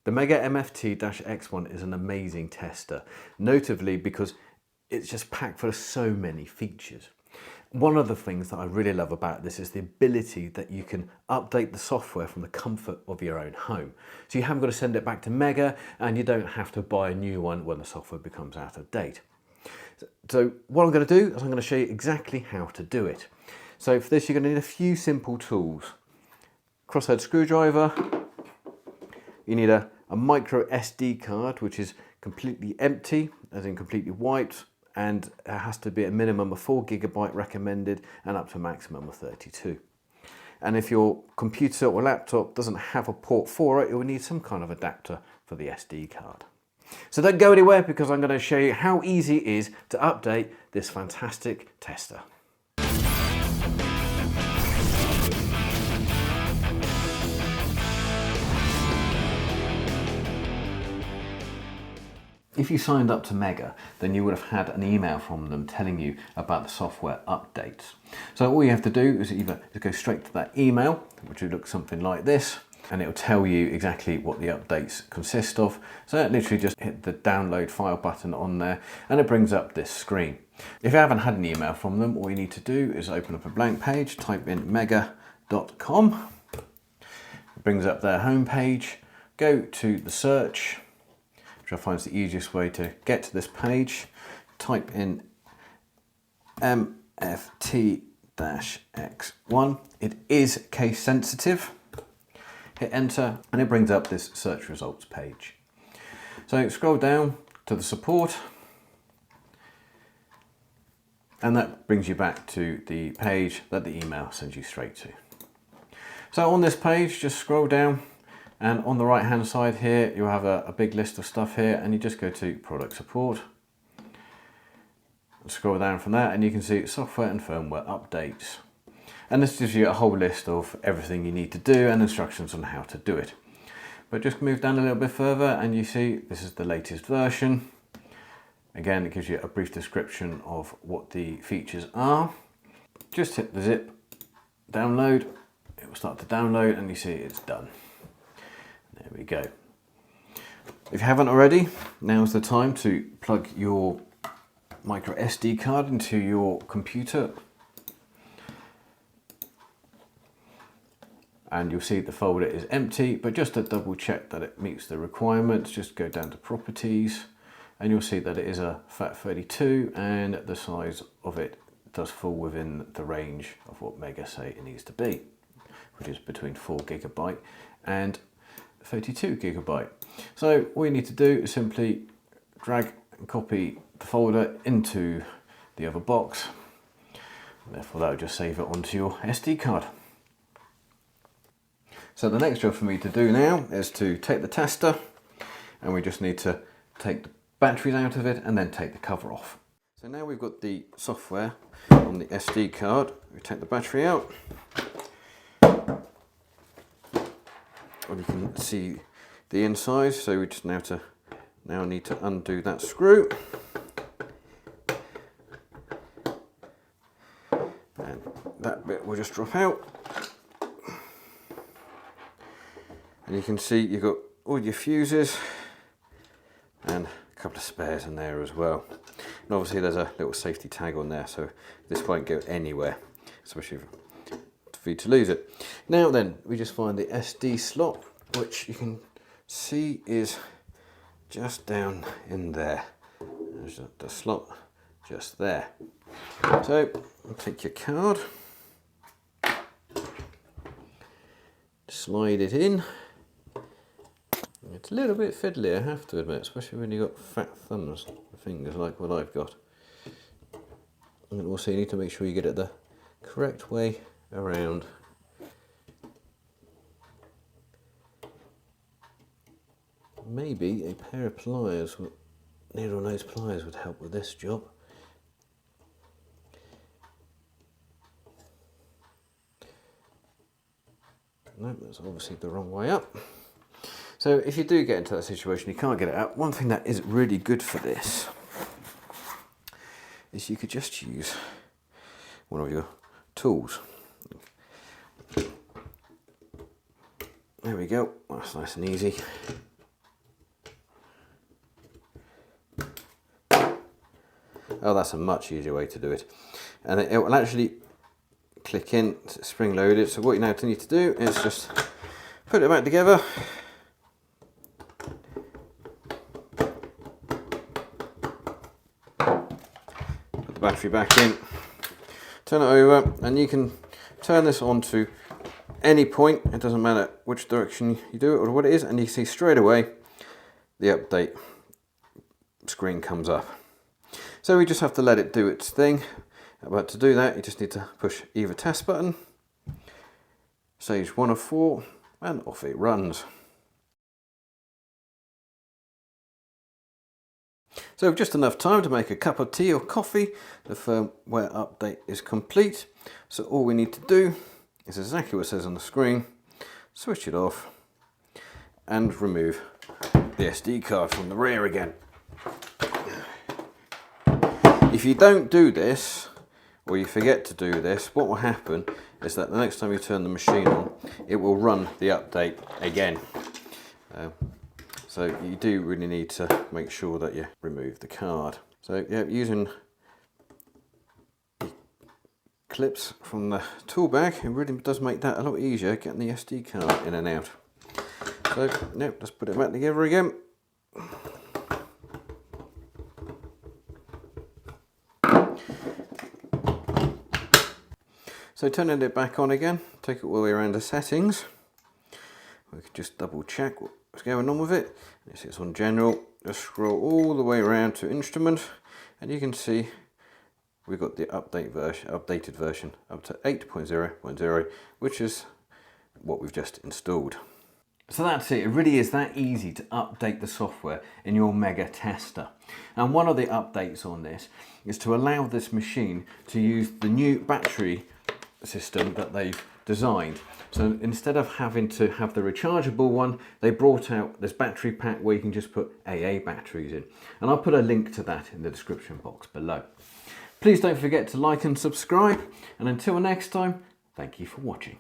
The Megger MFT-X1 is an amazing tester, notably because it's just packed full of so many features. One of the things that I really love about this is the ability that you can update the software from the comfort of your own home. So you haven't got to send it back to Megger, and you don't have to buy a new one when the software becomes out of date. So what I'm going to do is I'm going to show you exactly how to do it. So for this you're going to need a few simple tools. Crosshead screwdriver, you need a micro SD card which is completely empty, as in completely white, and it has to be a minimum of 4 GB recommended and up to a maximum of 32. And if your computer or laptop doesn't have a port for it, you will need some kind of adapter for the SD card. So don't go anywhere, because I'm going to show you how easy it is to update this fantastic tester. If you signed up to Megger, then you would have had an email from them telling you about the software updates. So all you have to do is either go straight to that email, which would look something like this, and it will tell you exactly what the updates consist of. So literally just hit the download file button on there and it brings up this screen. If you haven't had an email from them, all you need to do is open up a blank page, type in megger.com. It brings up their home page, go to the search, which I find is the easiest way to get to this page. Type in MFT-X1. It is case sensitive. Hit enter and it brings up this search results page. So scroll down to the support and that brings you back to the page that the email sends you straight to. So on this page, just scroll down, and on the right hand side here you'll have a big list of stuff here, and you just go to product support and scroll down from that and you can see software and firmware updates. And this gives you a whole list of everything you need to do and instructions on how to do it. But just move down a little bit further and you see this is the latest version. Again, it gives you a brief description of what the features are. Just hit the zip download, it will start to download and you see it's done. There we go. If you haven't already, now's the time to plug your micro SD card into your computer. And you'll see the folder is empty, but just to double check that it meets the requirements, just go down to properties and you'll see that it is a FAT32 and the size of it does fall within the range of what Megger say it needs to be, which is between 4 GB and 32 GB. So all you need to do is simply drag and copy the folder into the other box. Therefore that will just save it onto your SD card. So the next job for me to do now is to take the tester, and we just need to take the batteries out of it and then take the cover off. So now we've got the software on the SD card, we take the battery out. And you can see the inside, so we just now need to undo that screw. And that bit will just drop out. And you can see you've got all your fuses and a couple of spares in there as well. And obviously there's a little safety tag on there, so this won't go anywhere, especially for you to lose it. Now then, we just find the SD slot, which you can see is just down in there. There's the slot just there. So take your card, slide it in. It's a little bit fiddly, I have to admit, especially when you've got fat thumbs and fingers like what I've got. And also you need to make sure you get it the correct way around. Maybe a pair of pliers, needle nose pliers, would help with this job. No, that's obviously the wrong way up. So if you do get into that situation, you can't get it out, one thing that is really good for this is you could just use one of your tools. There we go, that's nice and easy. Oh, that's a much easier way to do it. And it will actually click in, spring loaded. So what you now need to do is just put it back together. Put the battery back in, turn it over, and you can turn this on to any point. It doesn't matter which direction you do it or what it is, and you see straight away the update screen comes up. So we just have to let it do its thing. But to do that, you just need to push either test button, stage 1 of 4, and off it runs. So with just enough time to make a cup of tea or coffee, the firmware update is complete. So all we need to do is exactly what it says on the screen, switch it off, and remove the SD card from the rear again. If you don't do this, or you forget to do this, what will happen is that the next time you turn the machine on, it will run the update again. So you do really need to make sure that you remove the card. So yeah, using the clips from the tool bag, it really does make that a lot easier getting the SD card in and out. So yeah, let's put it back together again. So turning it back on again, take it all the way around the settings. We can just double check what's going on with it. It's on general, just scroll all the way around to instrument, and you can see we've got the updated version up to 8.0.0, which is what we've just installed. So that's it. It really is that easy to update the software in your Megger tester. And one of the updates on this is to allow this machine to use the new battery system that they've designed. So instead of having to have the rechargeable one, they brought out this battery pack where you can just put AA batteries in. And I'll put a link to that in the description box below. Please don't forget to like and subscribe. And until next time, thank you for watching.